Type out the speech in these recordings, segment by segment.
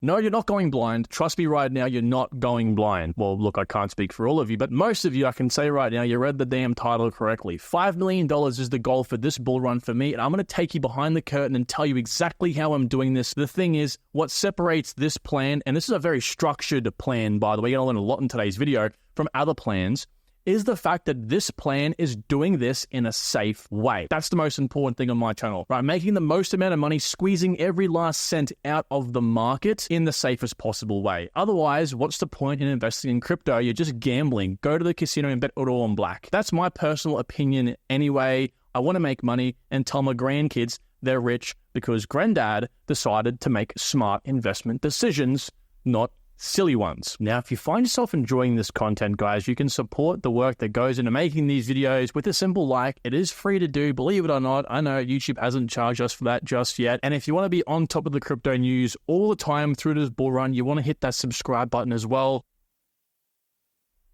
No, you're not going blind. Trust me right now, you're not going blind. Well, look, I can't speak for all of you, but most of you, I can say right now, you read the damn title correctly. $5 million is the goal for this bull run for me, and I'm going to take you behind the curtain and tell you exactly how I'm doing this. The thing is, what separates this plan, and this is a very structured plan, by the way, you're going to learn a lot in today's video, from other plans, is the fact that this plan is doing this in a safe way. That's the most important thing on my channel, right? Making the most amount of money, squeezing every last cent out of the market in the safest possible way. Otherwise, what's the point in investing in crypto? You're just gambling. Go to the casino and bet it all on black. That's my personal opinion anyway. I want to make money and tell my grandkids they're rich because granddad decided to make smart investment decisions, not silly ones. Now, if you find yourself enjoying this content, guys, you can support the work that goes into making these videos with a simple like. It is free to do, believe it or not. I know YouTube hasn't charged us for that just yet. And if you want to be on top of the crypto news all the time through this bull run, you want to hit that subscribe button as well.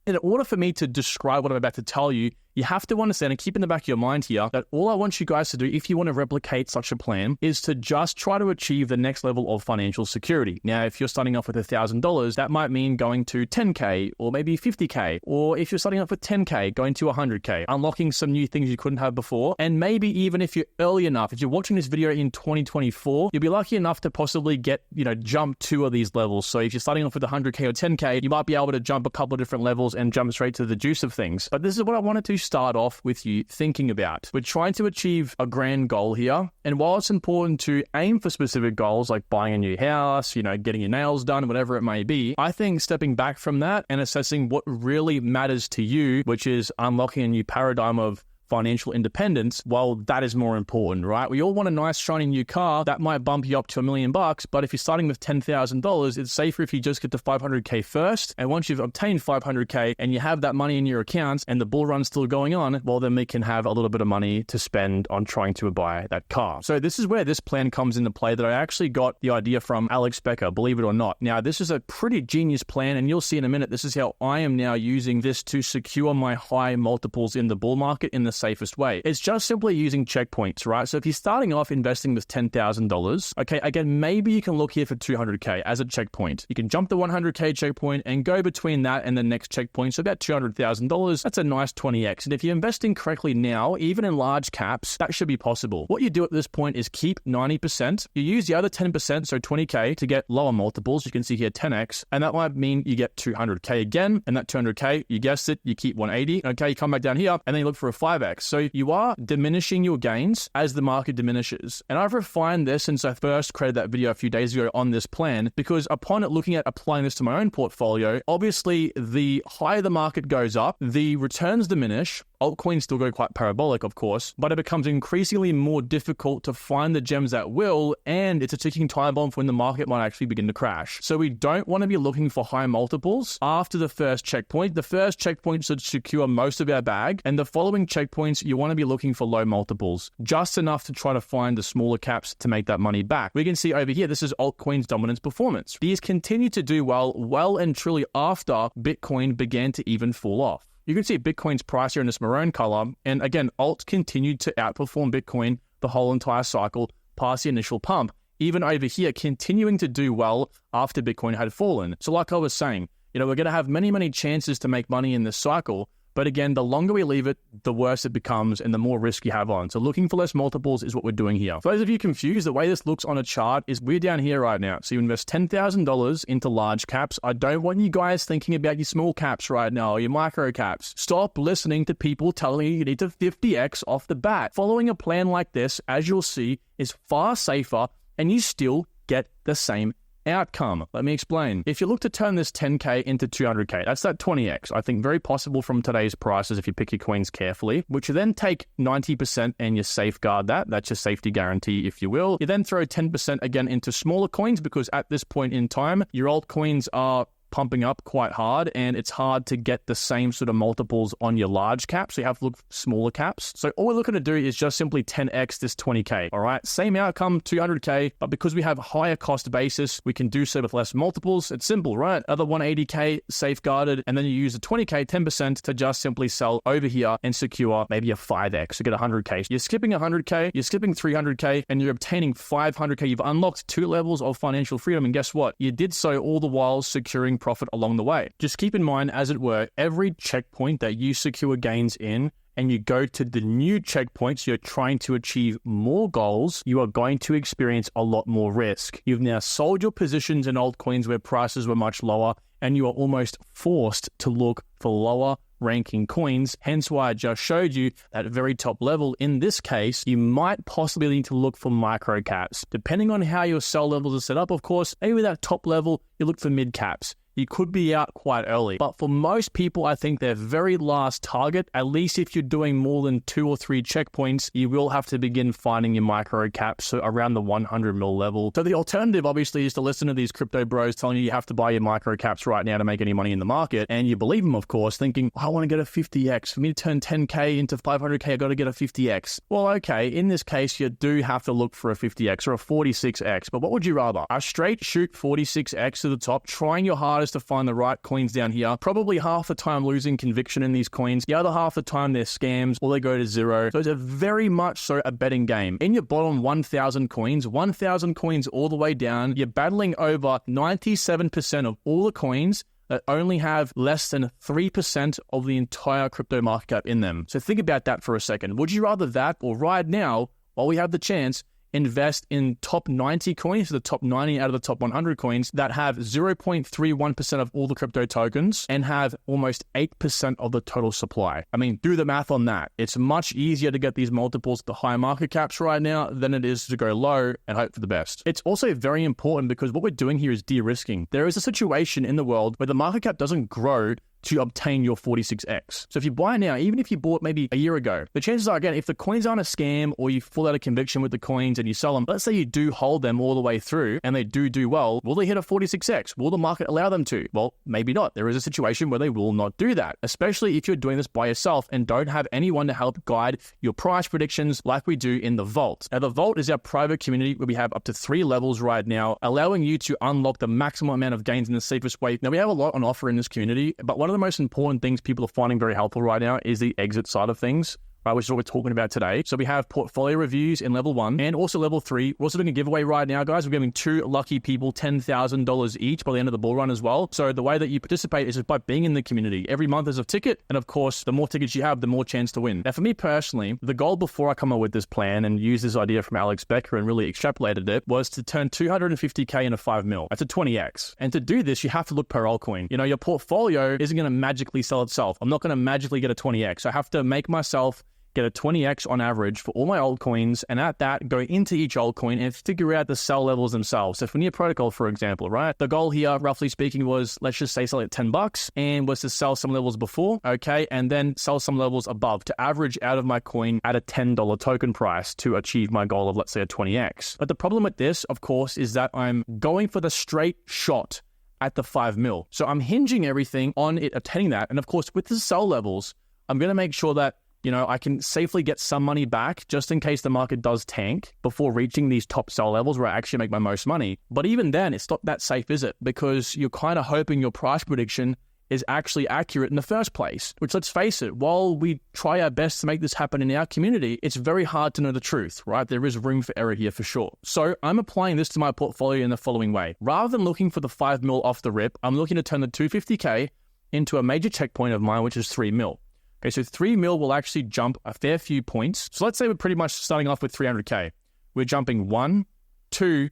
In order for me to describe what I'm about to tell you, you have to understand and keep in the back of your mind here that all I want you guys to do, if you want to replicate such a plan, is to just try to achieve the next level of financial security. Now, if you're starting off with $1,000, that might mean going to 10K or maybe 50K. Or if you're starting off with 10K, going to 100K, unlocking some new things you couldn't have before. And maybe even if you're early enough, if you're watching this video in 2024, you'll be lucky enough to possibly get, jump 2 of these levels. So if you're starting off with 100K or 10K, you might be able to jump a couple of different levels and jump straight to the juice of things. But this is what I wanted to start off with you thinking about. We're trying to achieve a grand goal here. And while it's important to aim for specific goals like buying a new house, getting your nails done, whatever it may be, I think stepping back from that and assessing what really matters to you, which is unlocking a new paradigm of financial independence, well, that is more important, right? We all want a nice shiny new car that might bump you up to $1 million, but if you're starting with $10,000, it's safer if you just get to 500K first. And once you've obtained 500K and you have that money in your accounts and the bull run's still going on, well, then we can have a little bit of money to spend on trying to buy that car. So this is where this plan comes into play that I actually got the idea from Alex Becker, believe it or not. Now, this is a pretty genius plan, and you'll see in a minute, this is how I am now using this to secure my high multiples in the bull market in the safest way. It's just simply using checkpoints, right? So if you're starting off investing with $10,000, okay, again, maybe you can look here for 200K as a checkpoint. You can jump the 100K checkpoint and go between that and the next checkpoint. So about $200,000, that's a nice 20x. And if you're investing correctly now, even in large caps, that should be possible. What you do at this point is keep 90%. You use the other 10%, so 20K, to get lower multiples. You can see here 10x, and that might mean you get 200K again, and that 200K, you guessed it, you keep 180. Okay, you come back down here, and then you look for a 5x. So you are diminishing your gains as the market diminishes. And I've refined this since I first created that video a few days ago on this plan, because upon looking at applying this to my own portfolio, obviously the higher the market goes up, the returns diminish. Altcoins still go quite parabolic, of course, but it becomes increasingly more difficult to find the gems that will, and it's a ticking time bomb for when the market might actually begin to crash. So we don't want to be looking for high multiples after the first checkpoint. The first checkpoint should secure most of our bag, and the following checkpoints, you want to be looking for low multiples, just enough to try to find the smaller caps to make that money back. We can see over here, this is altcoins dominance performance. These continue to do well and truly after Bitcoin began to even fall off. You can see Bitcoin's price here in this maroon color. And again, alt continued to outperform Bitcoin the whole entire cycle past the initial pump. Even over here, continuing to do well after Bitcoin had fallen. So like I was saying, we're going to have many chances to make money in this cycle. But again, the longer we leave it, the worse it becomes and the more risk you have on. So looking for less multiples is what we're doing here. For those of you confused, the way this looks on a chart is we're down here right now. So you invest $10,000 into large caps. I don't want you guys thinking about your small caps right now or your micro caps. Stop listening to people telling you need to 50x off the bat. Following a plan like this, as you'll see, is far safer and you still get the same outcome. Let me explain. If you look to turn this 10K into 200K, that's that 20X. I think very possible from today's prices if you pick your coins carefully, which you then take 90% and you safeguard that. That's your safety guarantee, if you will. You then throw 10% again into smaller coins because at this point in time, your altcoins are pumping up quite hard, and it's hard to get the same sort of multiples on your large caps. So you have to look for smaller caps. So all we're looking to do is just simply 10x this 20K. All right, same outcome, 200K, but because we have higher cost basis, we can do so with less multiples. It's simple, right? Other 180K safeguarded, and then you use the 20K 10% to just simply sell over here and secure maybe a 5x to get 100K. You're skipping 100K, you're skipping 300K, and you're obtaining 500K. You've unlocked 2 levels of financial freedom, and guess what? You did so all the while securing profit along the way. Just keep in mind, as it were, every checkpoint that you secure gains in and you go to the new checkpoints, you're trying to achieve more goals, you are going to experience a lot more risk. You've now sold your positions in altcoins where prices were much lower, and you are almost forced to look for lower ranking coins. Hence why I just showed you that very top level. In this case, you might possibly need to look for micro caps. Depending on how your sell levels are set up, of course, maybe that top level, you look for mid caps. You could be out quite early. But for most people, I think their very last target, at least if you're doing more than 2 or 3 checkpoints, you will have to begin finding your micro caps, so around the 100 mil level. So the alternative, obviously, is to listen to these crypto bros telling you have to buy your micro caps right now to make any money in the market. And you believe them, of course, thinking, I want to get a 50x. For me to turn 10K into 500K, I got to get a 50x. Well, okay, in this case, you do have to look for a 50x or a 46x. But what would you rather? A straight shoot 46x to the top, trying your hardest to find the right coins down here, probably half the time losing conviction in these coins, the other half the time they're scams or they go to zero. So it's a very much so a betting game. In your bottom 1,000 coins all the way down, you're battling over 97% of all the coins that only have less than 3% of the entire crypto market cap in them. So think about that for a second. Would you rather that, or right now, while we have the chance, invest in top 90 coins, the top 90 out of the top 100 coins that have 0.31% of all the crypto tokens and have almost 8% of the total supply? I mean, do the math on that. It's much easier to get these multiples at the high market caps right now than it is to go low and hope for the best. It's also very important because what we're doing here is de-risking. There is a situation in the world where the market cap doesn't grow to obtain your 46x. So if you buy now, even if you bought maybe a year ago, the chances are, again, if the coins aren't a scam or you fall out of conviction with the coins and you sell them, let's say you do hold them all the way through and they do well, will they hit a 46x? Will the market allow them to? Well, maybe not. There is a situation where they will not do that, especially if you're doing this by yourself and don't have anyone to help guide your price predictions like we do in the Vault. Now, the Vault is our private community where we have up to 3 levels right now, allowing you to unlock the maximum amount of gains in the safest way. Now, we have a lot on offer in this community, but one of the most important things people are finding very helpful right now is the exit side of things, right, which is what we're talking about today. So we have portfolio reviews in level 1 and also level 3. We're also doing a giveaway right now, guys. We're giving 2 lucky people $10,000 each by the end of the bull run as well. So the way that you participate is just by being in the community. Every month there's a ticket, and of course, the more tickets you have, the more chance to win. Now, for me personally, the goal before I come up with this plan and use this idea from Alex Becker and really extrapolated it was to turn 250K into 5 mil. That's a 20x. And to do this, you have to look per altcoin. You know, your portfolio isn't going to magically sell itself. I'm not going to magically get a 20x. I have to make myself get a 20x on average for all my altcoins, and at that, go into each altcoin and figure out the sell levels themselves. So for Near Protocol, for example, right, the goal here, roughly speaking, was, let's just say, sell at $10 and was to sell some levels before, okay, and then sell some levels above to average out of my coin at a $10 token price to achieve my goal of, let's say, a 20x. But the problem with this, of course, is that I'm going for the straight shot at the 5 mil. So I'm hinging everything on it attaining that. And of course, with the sell levels, I'm going to make sure that, you know, I can safely get some money back just in case the market does tank before reaching these top sell levels where I actually make my most money. But even then, it's not that safe, is it? Because you're kind of hoping your price prediction is actually accurate in the first place, which, let's face it, while we try our best to make this happen in our community, it's very hard to know the truth, right? There is room for error here for sure. So I'm applying this to my portfolio in the following way. Rather than looking for the 5 mil off the rip, I'm looking to turn the 250K into a major checkpoint of mine, which is 3 mil. Okay, so 3 mil will actually jump a fair few points. So let's say we're pretty much starting off with 300K. We're jumping 1, 2,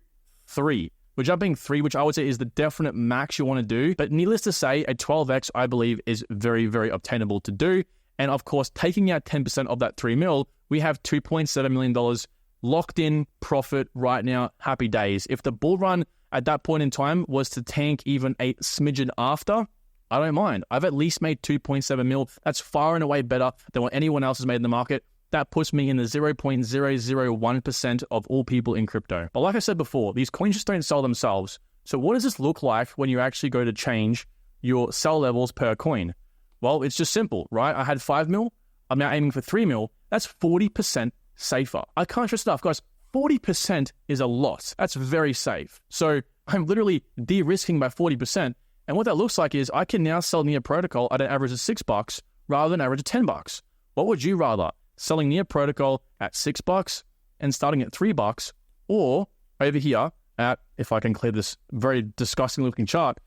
3. We're jumping 3, which I would say is the definite max you want to do. But needless to say, a 12x, I believe, is very, very obtainable to do. And of course, taking out 10% of that 3 mil, we have $2.7 million locked in profit right now. Happy days. If the bull run at that point in time was to tank even a smidgen after, I don't mind. I've at least made 2.7 mil. That's far and away better than what anyone else has made in the market. That puts me in the 0.001% of all people in crypto. But like I said before, these coins just don't sell themselves. So what does this look like when you actually go to change your sell levels per coin? Well, it's just simple, right? I had 5 mil. I'm now aiming for 3 mil. That's 40% safer. I can't stress enough, guys. 40% is a lot. That's very safe. So I'm literally de-risking by 40%. And what that looks like is I can now sell Near Protocol at an average of $6 rather than an average of $10. What would you rather? Selling Near Protocol at $6 and starting at $3, or over here at, if I can clear this very disgusting looking chart,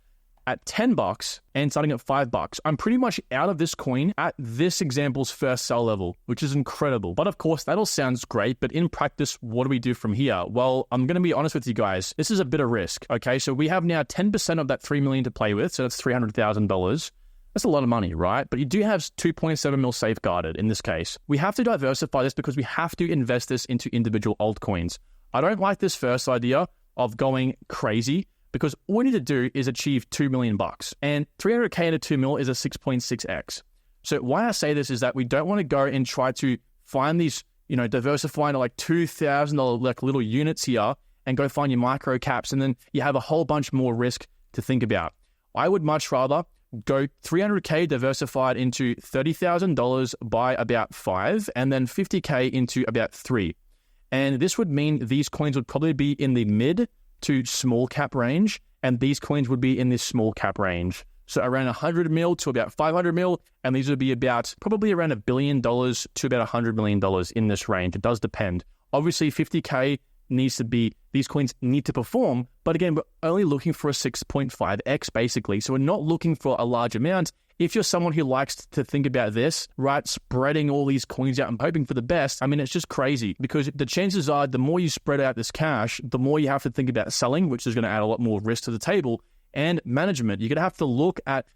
at $10 and starting at $5. I'm pretty much out of this coin at this example's first sell level, which is incredible. But of course, that all sounds great, but in practice, what do we do from here? Well, I'm going to be honest with you guys. This is a bit of risk, okay? So we have now 10% of that $3 million to play with, so that's $300,000. That's a lot of money, right? But you do have 2.7 mil safeguarded in this case. We have to diversify this because we have to invest this into individual altcoins. I don't like this first idea of going crazy, because all we need to do is achieve $2 million. And 300K into 2 mil is a 6.6x. So why I say this is that we don't want to go and try to find these, diversifying to like $2,000 like little units here and go find your micro caps, and then you have a whole bunch more risk to think about. I would much rather go 300K diversified into $30,000 by about 5, and then 50K into about 3. And this would mean these coins would probably be in the mid to small cap range, and these coins would be in this small cap range. So around 100 mil to about 500 mil, and these would be about probably around $1 billion to about $100 million in this range. It does depend. Obviously, 50K needs to be, these coins need to perform, but again, we're only looking for a 6.5x basically. So we're not looking for a large amount. If you're someone who likes to think about this, right, spreading all these coins out and hoping for the best, I mean, it's just crazy, because the chances are the more you spread out this cash, the more you have to think about selling, which is going to add a lot more risk to the table, and management. You're going to have to look at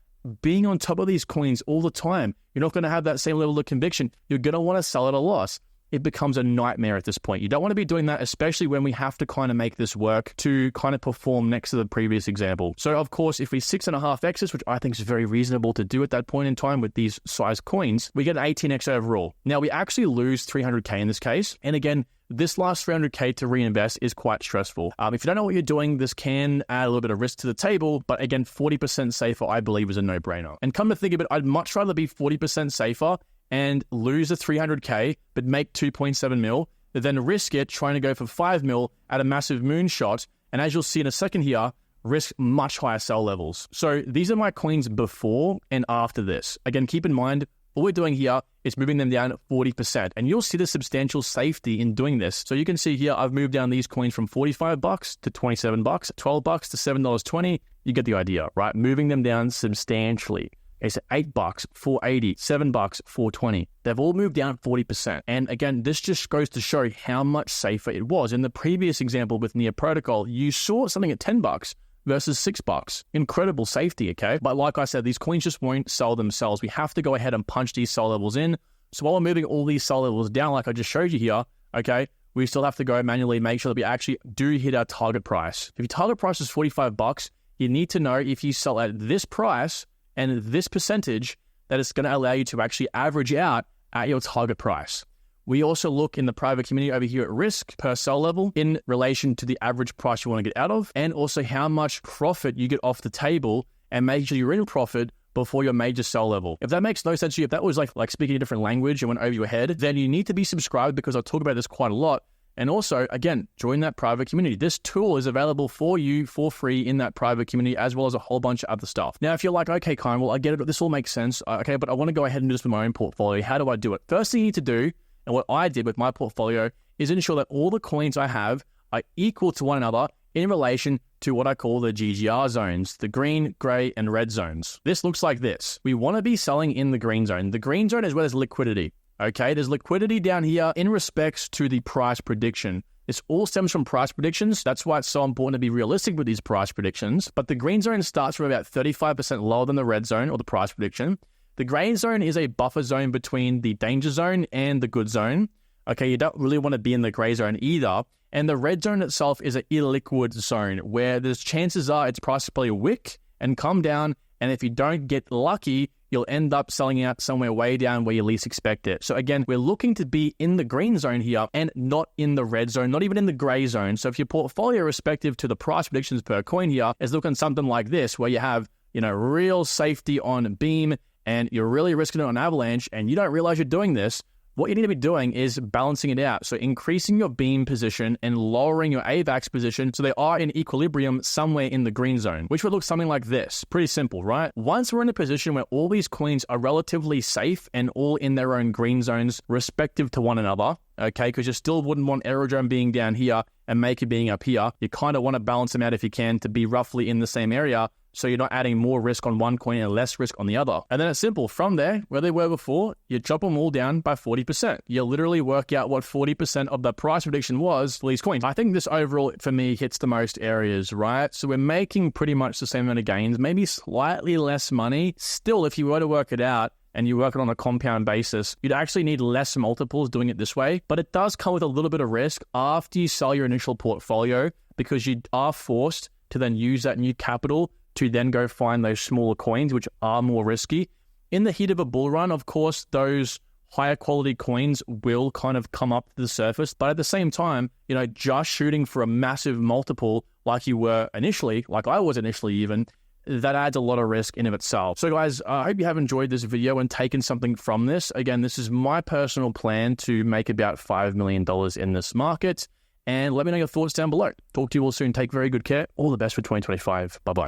being on top of these coins all the time. You're not going to have that same level of conviction. You're going to want to sell at a loss. It becomes a nightmare at this point. You don't want to be doing that, especially when we have to kind of make this work to kind of perform next to the previous example. So of course, if we 6.5x's, which I think is very reasonable to do at that point in time with these size coins, we get an 18x overall. Now we actually lose 300K in this case. And again, this last 300K to reinvest is quite stressful. If you don't know what you're doing, this can add a little bit of risk to the table, but again, 40% safer, I believe, is a no-brainer. And come to think of it, I'd much rather be 40% safer and lose the 300K, but make 2.7 mil, than risk it trying to go for 5 mil at a massive moonshot. And as you'll see in a second here, risk much higher sell levels. So these are my coins before and after this. Again, keep in mind, all we're doing here is moving them down 40%. And you'll see the substantial safety in doing this. So you can see here, I've moved down these coins from $45 to $27, $12 to $7.20. You get the idea, right? Moving them down substantially. It's $8, $4.80, $7, $4.20. They've all moved down 40%. And again, this just goes to show how much safer it was. In the previous example with Near Protocol, you saw something at $10 versus $6. Incredible safety, okay? But like I said, these coins just won't sell themselves. We have to go ahead and punch these sell levels in. So while we're moving all these sell levels down, like I just showed you here, okay, we still have to go manually make sure that we actually do hit our target price. If your target price is $45, you need to know if you sell at this price and this percentage, that it's going to allow you to actually average out at your target price. We also look in the private community over here at risk per sell level in relation to the average price you want to get out of, and also how much profit you get off the table, and make sure you're in profit before your major sell level. If that makes no sense to you, if that was like speaking a different language and went over your head, then you need to be subscribed, because I talk about this quite a lot. And also, again, join that private community. This tool is available for you for free in that private community, as well as a whole bunch of other stuff. Now, if you're like, okay, Kyle, well, I get it. This all makes sense. Okay, but I want to go ahead and do this with my own portfolio. How do I do it? First thing you need to do, and what I did with my portfolio, is ensure that all the coins I have are equal to one another in relation to what I call the GGR zones, the green, gray, and red zones. This looks like this. We want to be selling in the green zone. The green zone is where there's liquidity. Okay, there's liquidity down here in respects to the price prediction. This all stems from price predictions. That's why it's so important to be realistic with these price predictions. But the green zone starts from about 35% lower than the red zone or the price prediction. The gray zone is a buffer zone between the danger zone and the good zone. Okay, you don't really want to be in the gray zone either. And the red zone itself is an illiquid zone where there's chances are its price will probably wick and come down. And if you don't get lucky, you'll end up selling out somewhere way down where you least expect it. So again, we're looking to be in the green zone here and not in the red zone, not even in the gray zone. So if your portfolio respective to the price predictions per coin here is looking something like this, where you have, real safety on Beam and you're really risking it on Avalanche and you don't realize you're doing this, what you need to be doing is balancing it out. So increasing your Beam position and lowering your AVAX position so they are in equilibrium somewhere in the green zone, which would look something like this. Pretty simple, right? Once we're in a position where all these coins are relatively safe and all in their own green zones respective to one another, okay, because you still wouldn't want Aerodrome being down here and Maker being up here. You kind of want to balance them out if you can to be roughly in the same area, so you're not adding more risk on one coin and less risk on the other. And then it's simple. From there, where they were before, you chop them all down by 40%. You literally work out what 40% of the price prediction was for these coins. I think this overall, for me, hits the most areas, right? So we're making pretty much the same amount of gains, maybe slightly less money. Still, if you were to work it out, and you work it on a compound basis, you'd actually need less multiples doing it this way. But it does come with a little bit of risk after you sell your initial portfolio, because you are forced to then use that new capital to then go find those smaller coins, which are more risky. In the heat of a bull run, of course, those higher quality coins will kind of come up to the surface. But at the same time, just shooting for a massive multiple like you were initially, like I was initially even, that adds a lot of risk in of itself. So guys, I hope you have enjoyed this video and taken something from this. Again, this is my personal plan to make about $5 million in this market. And let me know your thoughts down below. Talk to you all soon. Take very good care. All the best for 2025. Bye-bye.